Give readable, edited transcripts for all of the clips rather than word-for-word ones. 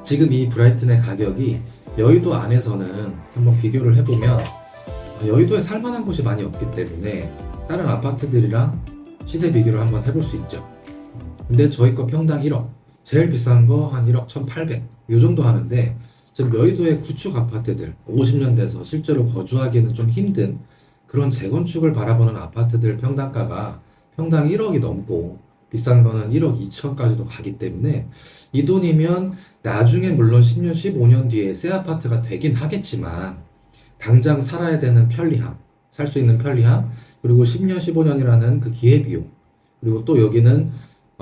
지금 이 브라이튼의 가격이 여의도 안에서는 한번 비교를 해보면 여의도에 살만한 곳이 많이 없기 때문에 다른 아파트들이랑 시세 비교를 한번 해볼 수 있죠. 근데 저희 거 평당 1억, 제일 비싼 거 한 1억 1,800, 요 정도 하는데 지금 여의도의 구축 아파트들 50년 돼서 실제로 거주하기에는 좀 힘든 그런 재건축을 바라보는 아파트들 평당가가 평당 1억이 넘고 비싼 거는 1억 2천까지도 가기 때문에 이 돈이면 나중에 물론 10년, 15년 뒤에 새 아파트가 되긴 하겠지만 당장 살아야 되는 편리함, 살 수 있는 편리함, 그리고 10년, 15년이라는 그 기회비용, 그리고 또 여기는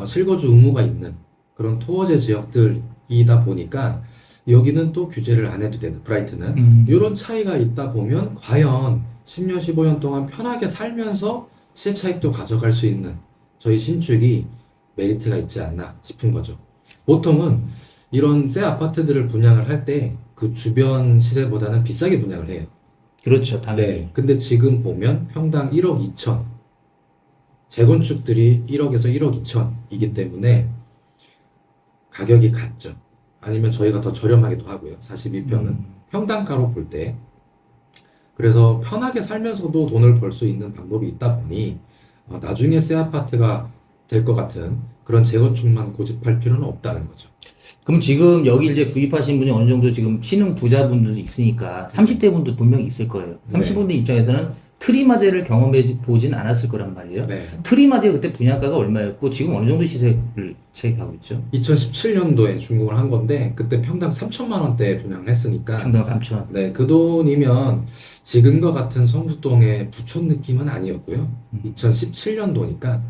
실거주 의무가 있는 그런 토어제 지역들이다 보니까 여기는 또 규제를 안 해도 되는 브라이튼은 이런 차이가 있다 보면 과연 10년, 15년 동안 편하게 살면서 시세 차익도 가져갈 수 있는 저희 신축이 메리트가 있지 않나 싶은 거죠. 보통은 이런 새 아파트들을 분양을 할 때 그 주변 시세보다는 비싸게 분양을 해요. 그렇죠, 당연히. 네. 근데 지금 보면 평당 1억 2천, 재건축들이 1억에서 1억 2천이기 때문에 가격이 같죠. 아니면 저희가 더 저렴하기도 하고요. 42평은 평당가로 볼 때. 그래서 편하게 살면서도 돈을 벌 수 있는 방법이 있다 보니 나중에 새 아파트가 될 것 같은 그런 재건축만 고집할 필요는 없다는 거죠. 그럼 지금 여기 이제 구입하신 분이 어느 정도 지금 신흥 부자분들도 있으니까 30대 분도 분명히 있을 거예요. 30대 입장에서는 트리마제를 경험해 보진 않았을 거란 말이에요. 네. 트리마제 그때 분양가가 얼마였고 지금 어느 정도 시세를 차익하고 있죠? 2017년도에 준공을 한 건데 그때 평당 3천만 원대 분양을 했으니까 평당 3천. 네, 그 돈이면 지금과 같은 성수동의 부촌 느낌은 아니었고요. 2017년도니까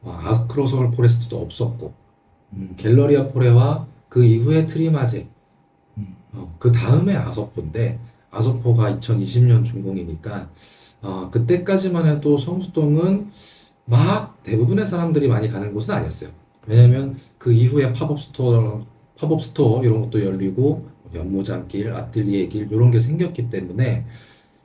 아크로서울 포레스트도 없었고 갤러리아 포레와 그 이후에 트리마제 그 다음에 아서포인데 아서포가 2020년 준공이니까 그때까지만 해도 성수동은 막 대부분의 사람들이 많이 가는 곳은 아니었어요. 왜냐면 그 이후에 팝업 스토어 이런 것도 열리고 연무장길, 아틀리에 길 이런 게 생겼기 때문에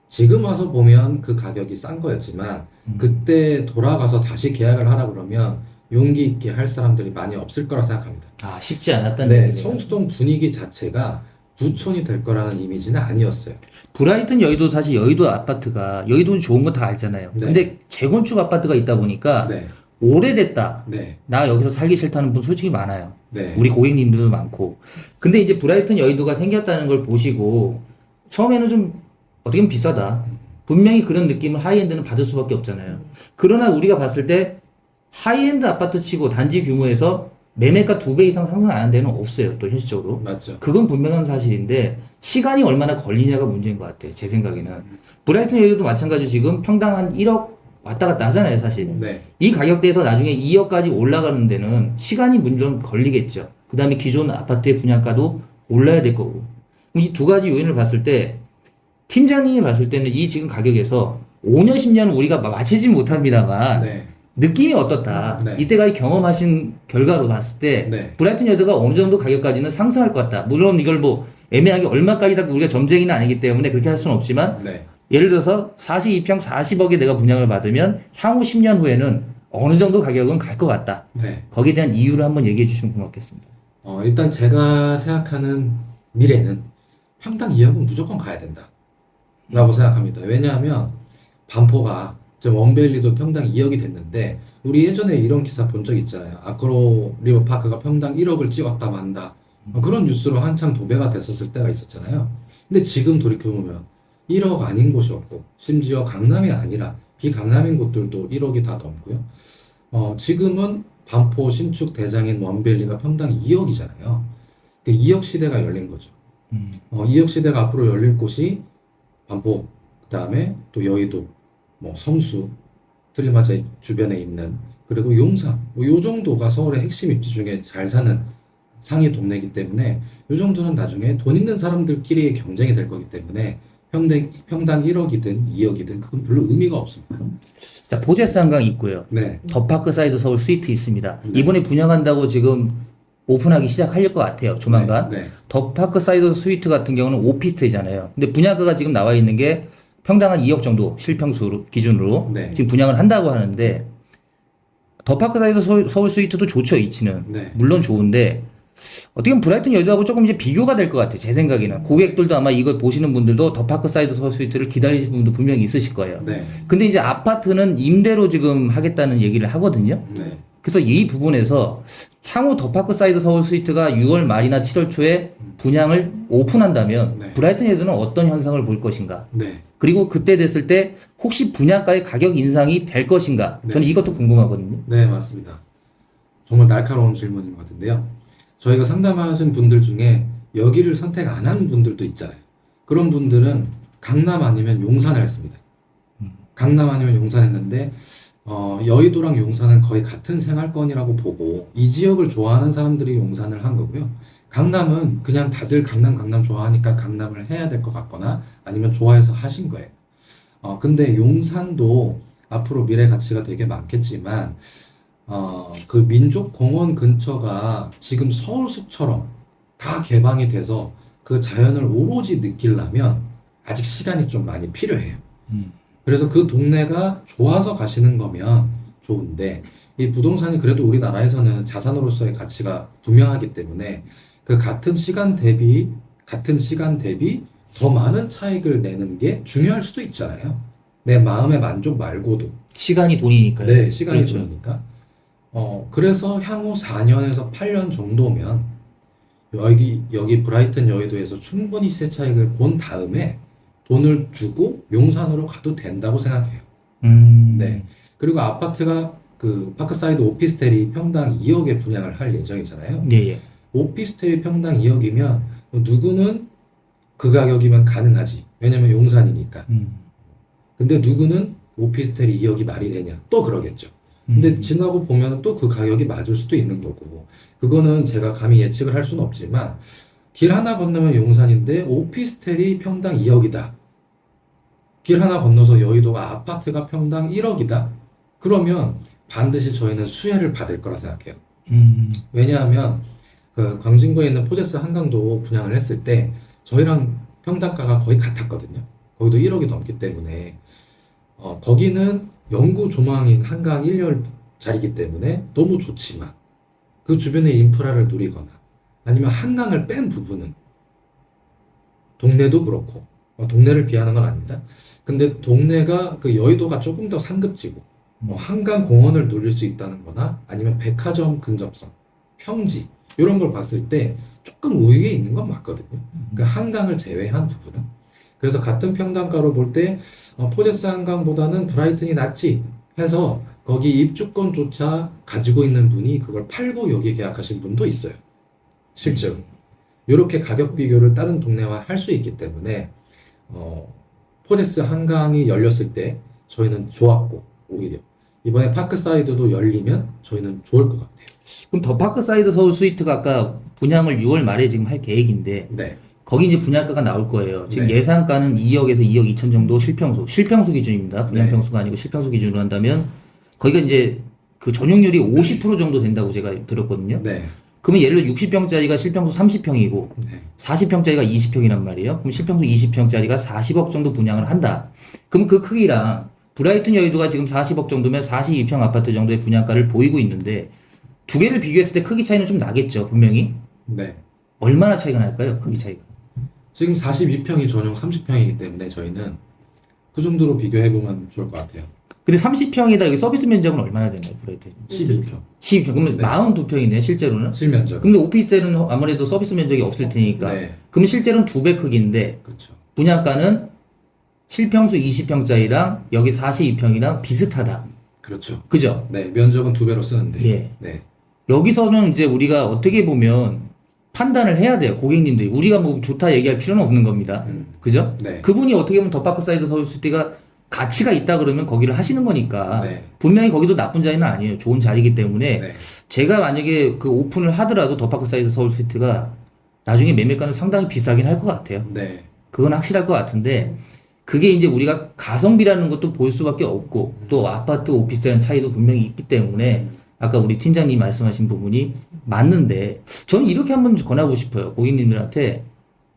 지금 와서 보면 그 가격이 싼 거였지만 그때 돌아가서 다시 계약을 하라 그러면 용기 있게 할 사람들이 많이 없을 거라 생각합니다. 아, 쉽지 않았다는 네, 얘기네요. 성수동 분위기 자체가 부촌이 될 거라는 이미지는 아니었어요. 브라이튼 여의도 사실 여의도 아파트가 여의도는 좋은 거 다 알잖아요. 네. 근데 재건축 아파트가 있다 보니까 네, 오래됐다. 네, 나 여기서 살기 싫다는 분 솔직히 많아요. 네. 우리 고객님들도 많고. 근데 이제 브라이튼 여의도가 생겼다는 걸 보시고 처음에는 좀 어떻게 보면 비싸다. 분명히 그런 느낌을 하이엔드는 받을 수밖에 없잖아요. 그러나 우리가 봤을 때 하이엔드 아파트 치고 단지 규모에서 매매가 2배 이상 상승 안 하는 데는 없어요. 또 현실적으로. 맞죠. 그건 분명한 사실인데 시간이 얼마나 걸리냐가 문제인 것 같아요. 제 생각에는. 브라이튼 여의도도 마찬가지로 지금 평당 한 1억 왔다 갔다 하잖아요. 사실. 네, 이 가격대에서 나중에 2억까지 올라가는 데는 시간이 물론 걸리겠죠. 그 다음에 기존 아파트의 분양가도 올라야 될 거고. 이 두 가지 요인을 봤을 때 팀장님이 봤을 때는 이 지금 가격에서 5년, 10년은 우리가 맞추지 못합니다만 네, 느낌이 어떻다. 네. 이때까지 경험하신 결과로 봤을 때 네. 브라이튼 여의도가 어느 정도 가격까지는 상승할 것 같다. 물론 이걸 뭐 애매하게 얼마까지 다 우리가 점쟁이는 아니기 때문에 그렇게 할 수는 없지만 네. 예를 들어서 42평 40억에 내가 분양을 받으면 향후 10년 후에는 어느 정도 가격은 갈 것 같다. 네. 거기에 대한 이유를 한번 얘기해 주시면 고맙겠습니다. 일단 제가 생각하는 미래는 평당 2억은 무조건 가야 된다. 라고 생각합니다. 왜냐하면 반포가 지금 원베일리도 평당 2억이 됐는데 우리 예전에 이런 기사 본 적 있잖아요. 아크로 리버파크가 평당 1억을 찍었다 만다. 그런 뉴스로 한참 도배가 됐었을 때가 있었잖아요. 근데 지금 돌이켜보면 1억 아닌 곳이 없고 심지어 강남이 아니라 비강남인 곳들도 1억이 다 넘고요. 지금은 반포 신축 대장인 원베일리가 평당 2억이잖아요. 그 2억 시대가 열린 거죠. 2억 시대가 앞으로 열릴 곳이 반포, 그 다음에 또 여의도, 뭐 성수, 트리마제 주변에 있는 그리고 용산, 요 정도가 서울의 핵심 입지 중에 잘 사는 상위 동네이기 때문에 요 정도는 나중에 돈 있는 사람들끼리의 경쟁이 될 거기 때문에 평당 1억이든 2억이든 그건 별로 의미가 없습니다. 자, 보제스 한강 있고요. 네, 더파크 사이드 서울 스위트 있습니다. 네. 이번에 분양한다고 지금 오픈하기 시작할 것 같아요. 조만간. 네, 더파크 사이드 스위트 같은 경우는 오피스텔이잖아요. 근데 분양가가 지금 나와 있는 게 평당 한 2억 정도 실평수 기준으로 네. 지금 분양을 한다고 하는데 더파크 사이드 서울 스위트도 좋죠. 이치는 네. 물론 좋은데 어떻게 보면 브라이튼 여의도하고 조금 이제 비교가 될 것 같아요. 제 생각에는. 고객들도 아마 이걸 보시는 분들도 더 파크 사이드 서울 스위트를 기다리시는 분도 분명히 있으실 거예요. 네. 근데 이제 아파트는 임대로 지금 하겠다는 얘기를 하거든요. 네. 그래서 이 부분에서 향후 더 파크 사이드 서울 스위트가 6월 말이나 7월 초에 분양을 오픈한다면 네. 브라이튼 여의도는 어떤 현상을 볼 것인가? 네. 그리고 그때 됐을 때 혹시 분양가의 가격 인상이 될 것인가? 네. 저는 이것도 궁금하거든요. 네, 맞습니다. 정말 날카로운 질문인 것 같은데요. 저희가 상담하신 분들 중에 여기를 선택 안 한 분들도 있잖아요. 그런 분들은 강남 아니면 용산을 했습니다. 강남 아니면 용산 했는데 여의도랑 용산은 거의 같은 생활권이라고 보고 이 지역을 좋아하는 사람들이 용산을 한 거고요. 강남은 그냥 다들 강남 좋아하니까 강남을 해야 될 것 같거나 아니면 좋아해서 하신 거예요. 근데 용산도 앞으로 미래 가치가 되게 많겠지만 그 민족공원 근처가 지금 서울숲처럼 다 개방이 돼서 그 자연을 오로지 느끼려면 아직 시간이 좀 많이 필요해요. 그래서 그 동네가 좋아서 가시는 거면 좋은데 이 부동산이 그래도 우리나라에서는 자산으로서의 가치가 분명하기 때문에 그 같은 시간 대비 더 많은 차익을 내는 게 중요할 수도 있잖아요. 내 마음의 만족 말고도. 시간이 돈이니까요. 네, 시간이 그렇죠. 좋으니까. 그래서 향후 4년에서 8년 정도면 여기 브라이튼 여의도에서 충분히 시세 차익을 본 다음에 돈을 주고 용산으로 가도 된다고 생각해요. 네. 그리고 아파트가 그 파크사이드 오피스텔이 평당 2억에 분양을 할 예정이잖아요. 예, 예. 오피스텔이 평당 2억이면 누구는 그 가격이면 가능하지. 왜냐면 용산이니까. 근데 누구는 오피스텔이 2억이 말이 되냐? 또 그러겠죠. 근데 지나고 보면 또 그 가격이 맞을 수도 있는 거고. 그거는 제가 감히 예측을 할 수는 없지만 길 하나 건너면 용산인데 오피스텔이 평당 2억이다. 길 하나 건너서 여의도가 아파트가 평당 1억이다. 그러면 반드시 저희는 수혜를 받을 거라 생각해요. 왜냐하면 그 광진구에 있는 포제스 한강도 분양을 했을 때 저희랑 평당가가 거의 같았거든요. 거기도 1억이 넘기 때문에 거기는 영구 조망인 한강 1열짜리이기 때문에 너무 좋지만 그 주변의 인프라를 누리거나 아니면 한강을 뺀 부분은 동네도 그렇고 동네를 비하는 건 아닙니다. 근데 동네가 그 여의도가 조금 더 상급지고 한강 공원을 누릴 수 있다는 거나 아니면 백화점 근접성, 평지 이런 걸 봤을 때 조금 우위에 있는 건 맞거든요. 그 한강을 제외한 부분은. 그래서 같은 평당가로 볼 때 포제스 한강보다는 브라이튼이 낫지 해서 거기 입주권조차 가지고 있는 분이 그걸 팔고 여기 계약하신 분도 있어요. 실제로. 이렇게 가격 비교를 다른 동네와 할 수 있기 때문에 포제스 한강이 열렸을 때 저희는 좋았고 오히려 이번에 파크사이드도 열리면 저희는 좋을 것 같아요. 그럼 더 파크 사이드 서울 스위트가 아까 분양을 6월 말에 지금 할 계획인데 네. 거기 이제 분양가가 나올 거예요. 지금 네. 예상가는 2억에서 2억 2천 정도 실평수 기준입니다. 분양평수가 아니고 실평수 기준으로 한다면 거기가 이제 그 전용률이 50% 정도 된다고 제가 들었거든요. 네. 그러면 예를 들어 60평짜리가 실평수 30평이고 네. 40평짜리가 20평이란 말이에요. 그럼 실평수 20평짜리가 40억 정도 분양을 한다. 그럼 그 크기랑 브라이튼 여의도가 지금 40억 정도면 42평 아파트 정도의 분양가를 보이고 있는데 두 개를 비교했을 때 크기 차이는 좀 나겠죠, 분명히. 네. 얼마나 차이가 날까요, 크기 차이가? 지금 42평이 전용 30평이기 때문에 저희는 그 정도로 비교해보면 좋을 것 같아요. 근데 30평이다, 여기 서비스 면적은 얼마나 되나요, 브라이튼? 12평. 12평. 그러면 네. 42평이네, 실제로는. 실면적. 근데 오피스텔은 아무래도 서비스 면적이 없을 테니까. 네. 그럼 실제로는 2배 크기인데, 그렇죠. 분양가는 실평수 20평짜리랑 여기 42평이랑 비슷하다. 그렇죠. 그죠? 네. 면적은 2배로 쓰는데. 예. 네. 여기서는 이제 우리가 어떻게 보면 판단을 해야 돼요, 고객님들이. 우리가 뭐 좋다 얘기할 필요는 없는 겁니다. 그죠? 네. 그분이 어떻게 보면 더 파크 사이드 서울 스위트가 가치가 있다 그러면 거기를 하시는 거니까. 네. 분명히 거기도 나쁜 자리는 아니에요. 좋은 자리이기 때문에. 네. 제가 만약에 그 오픈을 하더라도 더 파크 사이드 서울 스위트가 나중에 매매가는 상당히 비싸긴 할 것 같아요. 네. 그건 확실할 것 같은데, 그게 이제 우리가 가성비라는 것도 볼 수밖에 없고, 또 아파트 오피스텔은 차이도 분명히 있기 때문에, 아까 우리 팀장님 말씀하신 부분이 맞는데, 저는 이렇게 한번 권하고 싶어요. 고객님들한테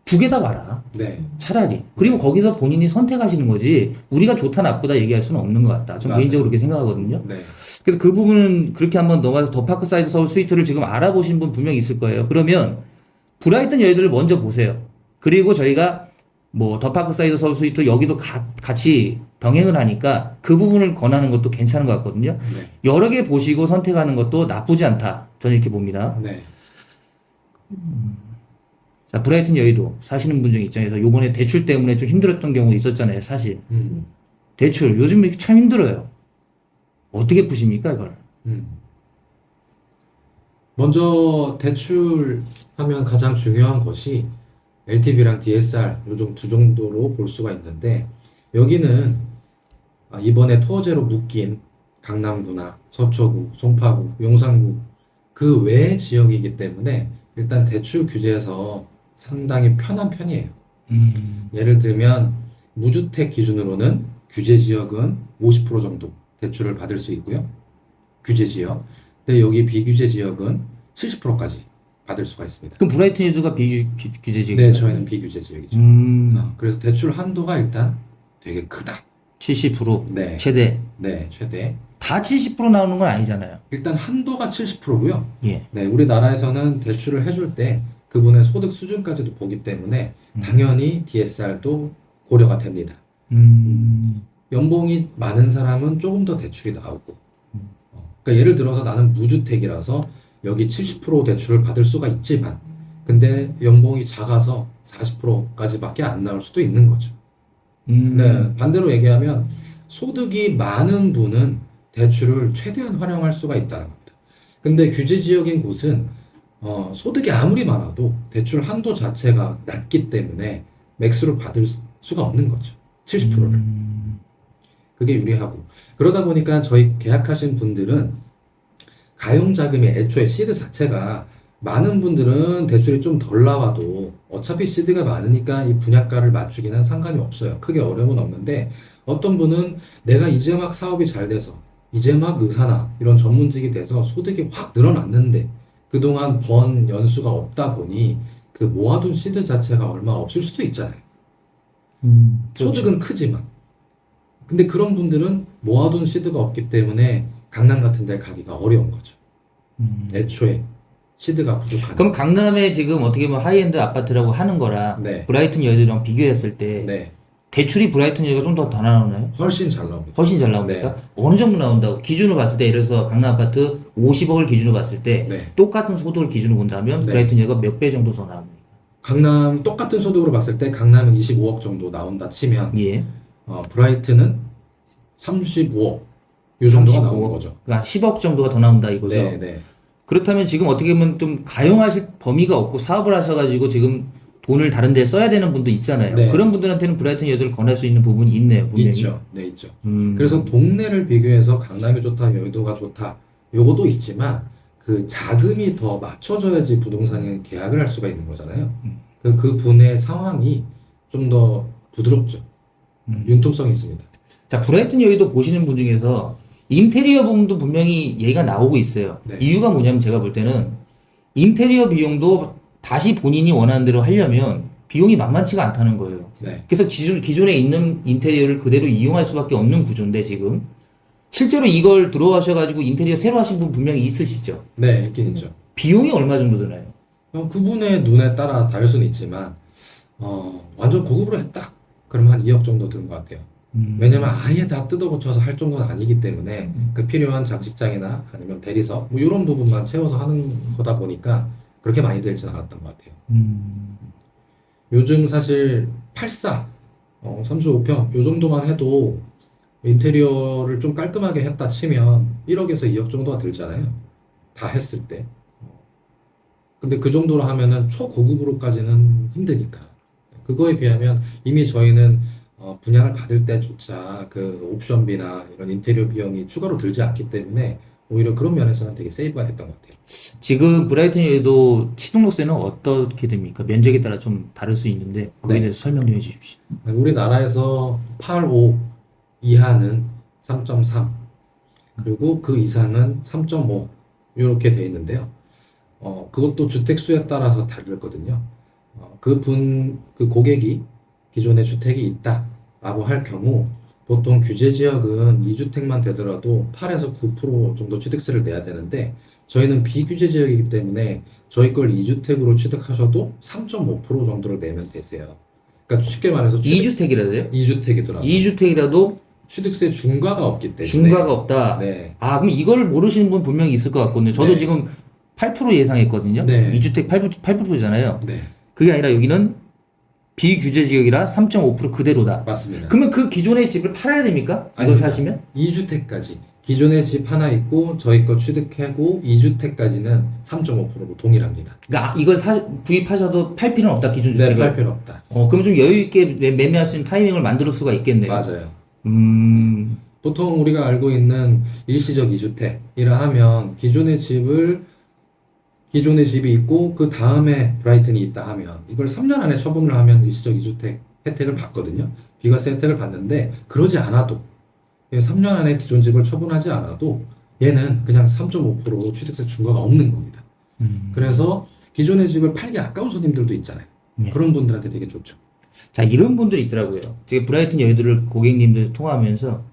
두 개 다 봐라. 네. 차라리. 그리고 거기서 본인이 선택하시는 거지, 우리가 좋다, 나쁘다 얘기할 수는 없는 것 같다. 전 맞아요. 개인적으로 그렇게 생각하거든요. 네. 그래서 그 부분은 그렇게 한번 넘어가서 더 파크사이드 서울 스위트를 지금 알아보신 분 분명히 있을 거예요. 그러면 브라이튼 여의도를 먼저 보세요. 그리고 저희가 뭐 더 파크사이드 서울 스위트 여기도 같이 병행을 하니까 그 부분을 권하는 것도 괜찮은 것 같거든요. 네. 여러 개 보시고 선택하는 것도 나쁘지 않다. 저는 이렇게 봅니다. 네. 자, 브라이튼 여의도 사시는 분들 입장에서 요번에 대출 때문에 좀 힘들었던 경우 있었잖아요, 사실. 대출 요즘 참 힘들어요. 어떻게 푸십니까, 이걸? 먼저 대출하면 가장 중요한 것이 LTV랑 DSR 요즘 두 정도로 볼 수가 있는데, 여기는 이번에 토어제로 묶인 강남구나 서초구, 송파구, 용산구 그 외 지역이기 때문에 일단 대출 규제에서 상당히 편한 편이에요. 예를 들면 무주택 기준으로는 규제 지역은 50% 정도 대출을 받을 수 있고요. 규제 지역. 근데 여기 비규제 지역은 70%까지 받을 수가 있습니다. 그럼 브라이튼 여의도가 비규제 지역이에요? 네, 저희는 비규제 지역이죠. 그래서 대출 한도가 일단 되게 크다. 70% 네. 최대. 네, 최대. 다 70% 나오는 건 아니잖아요. 일단 한도가 70%고요. 예. 네, 우리나라에서는 대출을 해줄 때 그분의 소득 수준까지도 보기 때문에 당연히 DSR도 고려가 됩니다. 연봉이 많은 사람은 조금 더 대출이 나오고, 그러니까 예를 들어서 나는 무주택이라서 여기 70% 대출을 받을 수가 있지만, 근데 연봉이 작아서 40%까지밖에 안 나올 수도 있는 거죠. 네, 반대로 얘기하면 소득이 많은 분은 대출을 최대한 활용할 수가 있다는 겁니다. 근데 규제 지역인 곳은 소득이 아무리 많아도 대출 한도 자체가 낮기 때문에 맥스로 받을 수가 없는 거죠. 70%를. 그게 유리하고. 그러다 보니까 저희 계약하신 분들은 가용자금이 애초에 시드 자체가 많은 분들은 대출이 좀 덜 나와도 어차피 시드가 많으니까 이 분양가를 맞추기는 상관이 없어요. 크게 어려움은 없는데, 어떤 분은 내가 이제 막 사업이 잘 돼서 이제 막 의사나 이런 전문직이 돼서 소득이 확 늘어났는데 그동안 번 연수가 없다 보니 그 모아둔 시드 자체가 얼마 없을 수도 있잖아요. 소득은 크지만. 근데 그런 분들은 모아둔 시드가 없기 때문에 강남 같은 데 가기가 어려운 거죠. 애초에 시드가 부족하니까. 그럼 강남에 지금 어떻게 보면 하이엔드 아파트라고 하는 거라 네. 브라이튼 여의도랑 비교했을 때 네. 대출이 브라이튼 여의도가 좀 더 나오나요? 훨씬 잘 나옵니다. 훨씬 잘 나옵니까? 네. 어느 정도 나온다고? 기준으로 봤을 때, 예를 들어서 강남 아파트 50억을 기준으로 봤을 때 네. 똑같은 소득을 기준으로 본다면 네. 브라이튼 여의도가 몇 배 정도 더 나옵니까? 강남 똑같은 소득으로 봤을 때 강남은 25억 정도 나온다 치면 예. 브라이튼은 35억 이 정도가 35억. 나오는 거죠. 그러니까 10억 정도가 더 나온다 이거죠. 네, 네. 그렇다면 지금 어떻게 보면 좀 가용하실 범위가 없고 사업을 하셔가지고 지금 돈을 다른 데 써야 되는 분도 있잖아요. 네. 그런 분들한테는 브라이튼 여의도를 권할 수 있는 부분이 있네요, 분명히. 있죠. 네, 있죠. 음. 그래서 동네를 비교해서 강남이 좋다, 여의도가 좋다, 요것도 있지만 그 자금이 더 맞춰져야지 부동산에 계약을 할 수가 있는 거잖아요. 그 분의 상황이 좀 더 부드럽죠. 융통성이 있습니다. 자, 브라이튼 여의도 보시는 분 중에서 인테리어 부분도 분명히 얘기가 나오고 있어요. 네. 이유가 뭐냐면 제가 볼 때는 인테리어 비용도 다시 본인이 원하는 대로 하려면 비용이 만만치가 않다는 거예요. 네. 그래서 기존에 있는 인테리어를 그대로 이용할 수밖에 없는 구조인데 지금 실제로 이걸 들어가셔가지고 인테리어 새로 하신 분 분명히 있으시죠? 네, 있긴 있죠. 비용이 얼마 정도 드나요? 그분의 눈에 따라 다를 수는 있지만 완전 고급으로 했다. 그럼 한 2억 정도 드는 것 같아요. 왜냐면 아예 다 뜯어 고쳐서 할 정도는 아니기 때문에 그 필요한 장식장이나 아니면 대리석 뭐 이런 부분만 채워서 하는 거다 보니까 그렇게 많이 들진 않았던 것 같아요. 요즘 사실 84, 35평 요 정도만 해도 인테리어를 좀 깔끔하게 했다 치면 1억에서 2억 정도가 들잖아요. 다 했을 때. 근데 그 정도로 하면은 초고급으로까지는 힘드니까. 그거에 비하면 이미 저희는 분양을 받을 때조차 그 옵션비나 이런 인테리어 비용이 추가로 들지 않기 때문에 오히려 그런 면에서는 되게 세이브가 됐던 것 같아요. 지금 브라이튼 여의도 시동록세는 어떻게 됩니까? 면적에 따라 좀 다를 수 있는데 거기에 네. 대해서 설명 좀 해주십시오. 우리나라에서 8.5 이하는 3.3 그리고 그 이상은 3.5 이렇게 돼 있는데요. 그것도 주택 수에 따라서 다르거든요. 그 고객이 기존에 주택이 있다라고 할 경우 보통 규제 지역은 2주택만 되더라도 8에서 9% 정도 취득세를 내야 되는데 저희는 비규제 지역이기 때문에 저희 걸 2주택으로 취득하셔도 3.5% 정도를 내면 되세요. 그러니까 쉽게 말해서 2주택이라도요? 2주택이더라도 2주택이라도 취득세 중과가 없기 때문에 중과가 없다. 네. 아, 그럼 이걸 모르시는 분 분명히 있을 것 같거든요. 저도 네. 지금 8% 예상했거든요. 네. 2주택 8%잖아요. 네, 그게 아니라 여기는 비규제 지역이라 3.5% 그대로다. 맞습니다. 그러면 그 기존의 집을 팔아야 됩니까? 이걸 아닙니다. 사시면? 2주택까지 기존에 집 하나 있고 저희 거 취득하고 2주택까지는 3.5%로 동일합니다. 그러니까 이걸 구입하셔도 팔 필요는 없다. 기존 네, 주택을. 팔 필요 없다. 그럼 좀 여유 있게 매매할 수 있는 타이밍을 만들 수가 있겠네요. 맞아요. 음. 보통 우리가 알고 있는 일시적 2주택이라 하면 기존의 집이 있고 그 다음에 브라이튼이 있다 하면 이걸 3년 안에 처분을 하면 일시적 2주택 혜택을 받거든요. 비과세 혜택을 받는데 그러지 않아도 3년 안에 기존 집을 처분하지 않아도 얘는 그냥 3.5% 취득세 중과가 없는 겁니다. 그래서 기존의 집을 팔기 아까운 손님들도 있잖아요. 네. 그런 분들한테 되게 좋죠. 자, 이런 분들이 있더라고요. 제가 브라이튼 여의도를 고객님들 통화하면서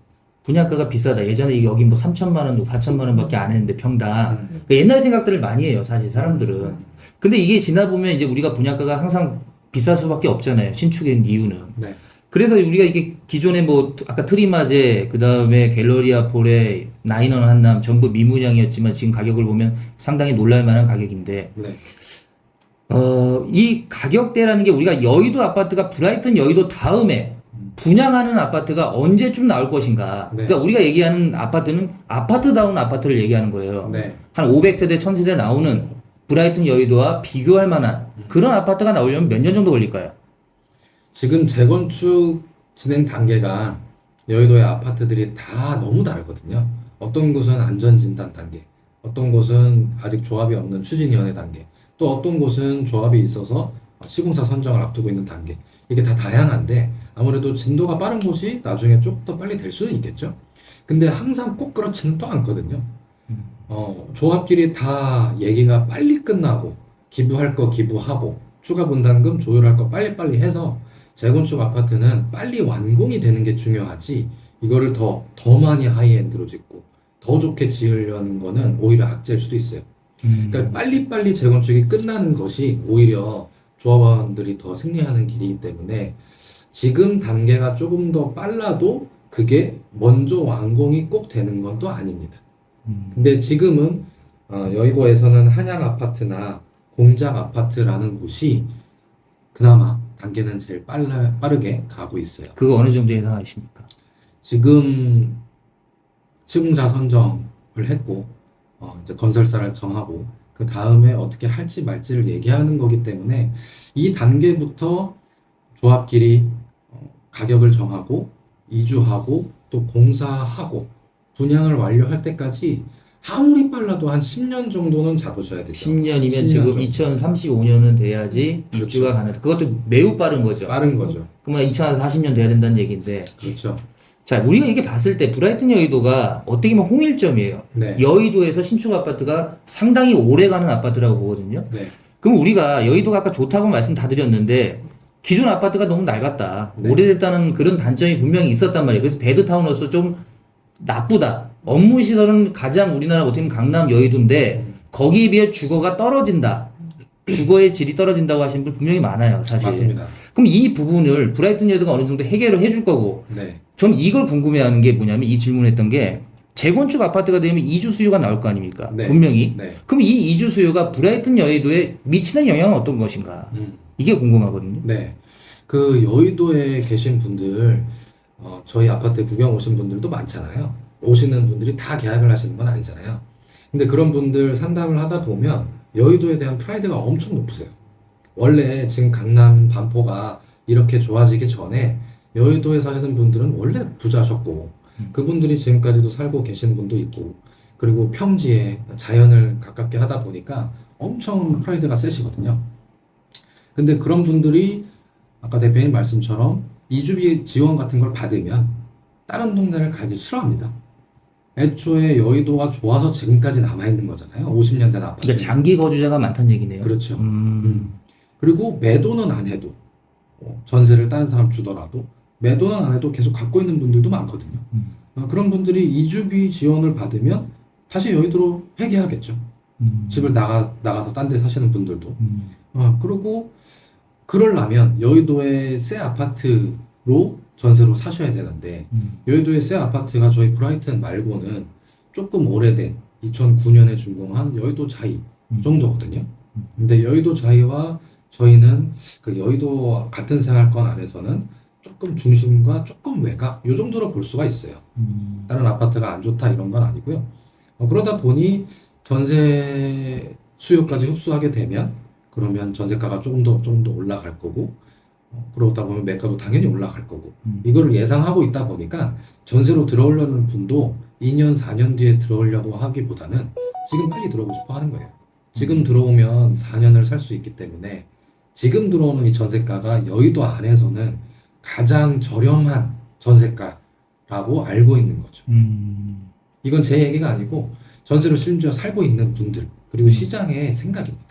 분양가가 비싸다. 예전에 여기 뭐 3천만 원, 4천만 원밖에 안 했는데 평당. 그러니까 옛날 생각들을 많이 해요, 사실 사람들은. 근데 이게 지나 보면 이제 우리가 분양가가 항상 비쌀 수밖에 없잖아요. 신축인 이유는. 네. 그래서 우리가 이게 기존에 뭐 아까 트리마제, 그다음에 갤러리아 폴에 나인원 한남 전부 미분양이었지만 지금 가격을 보면 상당히 놀랄 만한 가격인데 네. 이 가격대라는 게 우리가 여의도 아파트가 브라이튼 여의도 다음에 분양하는 아파트가 언제쯤 나올 것인가. 네. 그러니까 우리가 얘기하는 아파트는 아파트다운 아파트를 얘기하는 거예요. 네. 한 500세대, 1000세대 나오는 브라이튼 여의도와 비교할 만한 그런 아파트가 나오려면 몇 년 정도 걸릴까요? 지금 재건축 진행 단계가 여의도의 아파트들이 다 너무 다르거든요. 어떤 곳은 안전진단 단계, 어떤 곳은 아직 조합이 없는 추진위원회 단계, 또 어떤 곳은 조합이 있어서 시공사 선정을 앞두고 있는 단계. 이게 다 다양한데 아무래도 진도가 빠른 곳이 나중에 조금 더 빨리 될 수는 있겠죠. 근데 항상 꼭 그렇지는 또 않거든요. 조합끼리 다 얘기가 빨리 끝나고 기부할 거 기부하고 추가 분담금 조율할 거 빨리빨리 해서 재건축 아파트는 빨리 완공이 되는 게 중요하지 이거를 더 많이 하이엔드로 짓고 더 좋게 지으려는 거는 오히려 악재일 수도 있어요. 그러니까 빨리빨리 재건축이 끝나는 것이 오히려 조합원들이 더 승리하는 길이기 때문에 지금 단계가 조금 더 빨라도 그게 먼저 완공이 꼭 되는 건 또 아닙니다. 근데 지금은 여의도에서는 한양 아파트나 공작 아파트라는 곳이 그나마 단계는 제일 빠르게 가고 있어요. 그거 어느 정도 예상하십니까? 지금 시공사 선정을 했고 이제 건설사를 정하고 그 다음에 어떻게 할지 말지를 얘기하는 거기 때문에 이 단계부터 조합끼리 가격을 정하고 이주하고 또 공사하고 분양을 완료할 때까지 아무리 빨라도 한 10년 정도는 잡으셔야 되죠. 10년이면 10년 지금 정도. 2035년은 돼야지 그렇죠. 입주가 가능하다. 그것도 매우 빠른 거죠. 빠른 거죠. 그러면 2040년 돼야 된다는 얘기인데. 그렇죠. 자, 우리가 이렇게 봤을 때 브라이튼 여의도가 어떻게 보면 홍일점이에요. 네. 여의도에서 신축 아파트가 상당히 오래 가는 아파트라고 보거든요. 네. 그럼 우리가 여의도가 아까 좋다고 말씀 다 드렸는데 기존 아파트가 너무 낡았다. 네. 오래됐다는 그런 단점이 분명히 있었단 말이에요. 그래서 베드타운으로서 좀 나쁘다. 업무 시설은 가장 우리나라 어떻게 보면 강남 여의도인데 거기에 비해 주거가 떨어진다. 주거의 질이 떨어진다고 하시는 분 분명히 많아요, 사실. 맞습니다. 그럼 이 부분을 브라이튼 여의도가 어느 정도 해결을 해줄 거고 네. 전 이걸 궁금해하는 게 뭐냐면 이 질문했던 게 재건축 아파트가 되면 이주 수요가 나올 거 아닙니까? 네. 분명히. 네. 그럼 이 이주 수요가 브라이튼 여의도에 미치는 영향은 어떤 것인가? 이게 궁금하거든요. 네. 그 여의도에 계신 분들, 저희 아파트 구경 오신 분들도 많잖아요. 오시는 분들이 다 계약을 하시는 건 아니잖아요. 근데 그런 분들 상담을 하다 보면 여의도에 대한 프라이드가 엄청 높으세요. 원래 지금 강남 반포가 이렇게 좋아지기 전에 여의도에 사시는 분들은 원래 부자셨고 그분들이 지금까지도 살고 계신 분도 있고 그리고 평지에 자연을 가깝게 하다 보니까 엄청 프라이드가 세시거든요. 근데 그런 분들이 아까 대표님 말씀처럼 이주비 지원 같은 걸 받으면 다른 동네를 가기 싫어합니다. 애초에 여의도가 좋아서 지금까지 남아있는 거잖아요. 50년 된 아파트. 그러니까 장기 거주자가 많다는 얘기네요. 그렇죠. 그리고 매도는 안 해도 전세를 다른 사람 주더라도 매도는 안 해도 계속 갖고 있는 분들도 많거든요. 그런 분들이 이주비 지원을 받으면 다시 여의도로 회귀하겠죠. 집을 나가서 딴 데 사시는 분들도. 그리고 그러려면 여의도의 새 아파트로 전세로 사셔야 되는데 여의도의 새 아파트가 저희 브라이튼 말고는 조금 오래된 2009년에 준공한 여의도 자이 정도거든요. 근데 여의도 자이와 저희는 그 여의도 같은 생활권 안에서는 조금 중심과 조금 외곽 요 정도로 볼 수가 있어요. 다른 아파트가 안 좋다 이런 건 아니고요. 그러다 보니 전세 수요까지 흡수하게 되면 그러면 전세가가 조금 더 올라갈 거고 그러다 보면 매가도 당연히 올라갈 거고 이거를 예상하고 있다 보니까 전세로 들어오려는 분도 2년 4년 뒤에 들어오려고 하기보다는 지금 빨리 들어오고 싶어 하는 거예요. 지금 들어오면 4년을 살 수 있기 때문에 지금 들어오는 이 전세가가 여의도 안에서는 가장 저렴한 전세가라고 알고 있는 거죠. 이건 제 얘기가 아니고 전세로 심지어 살고 있는 분들 그리고 시장의 생각입니다.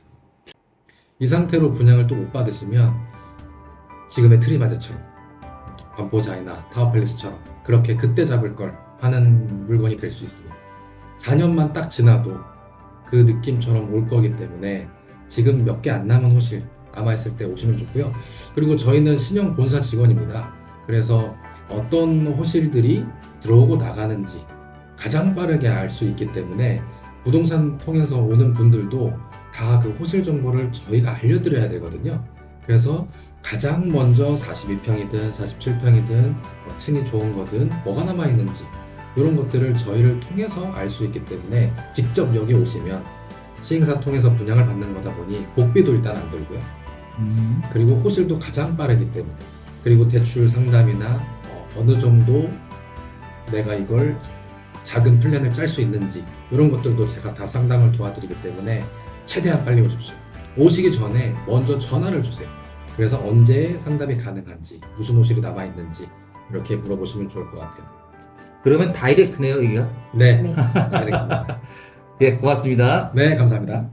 이 상태로 분양을 또 못 받으시면 지금의 트리바제처럼 반포자이나 타워팰리스처럼 그렇게 그때 잡을 걸 하는 물건이 될 수 있습니다. 4년만 딱 지나도 그 느낌처럼 올 거기 때문에 지금 몇 개 안 남은 호실 남아있을 때 오시면 좋고요. 그리고 저희는 신형 본사 직원입니다. 그래서 어떤 호실들이 들어오고 나가는지 가장 빠르게 알 수 있기 때문에 부동산 통해서 오는 분들도 다 그 호실 정보를 저희가 알려드려야 되거든요. 그래서 가장 먼저 42평이든 47평이든 층이 좋은 거든 뭐가 남아있는지 이런 것들을 저희를 통해서 알 수 있기 때문에 직접 여기 오시면 시행사 통해서 분양을 받는 거다 보니 복비도 일단 안 들고요. 그리고 호실도 가장 빠르기 때문에 그리고 대출 상담이나 어느 정도 내가 이걸 작은 플랜을 짤 수 있는지 이런 것들도 제가 다 상담을 도와드리기 때문에 최대한 빨리 오십시오. 오시기 전에 먼저 전화를 주세요. 그래서 언제 상담이 가능한지 무슨 호실이 남아있는지 이렇게 물어보시면 좋을 것 같아요. 그러면 다이렉트네요, 여기가? 네, 다이렉트입니다. 예, 고맙습니다. 네, 감사합니다.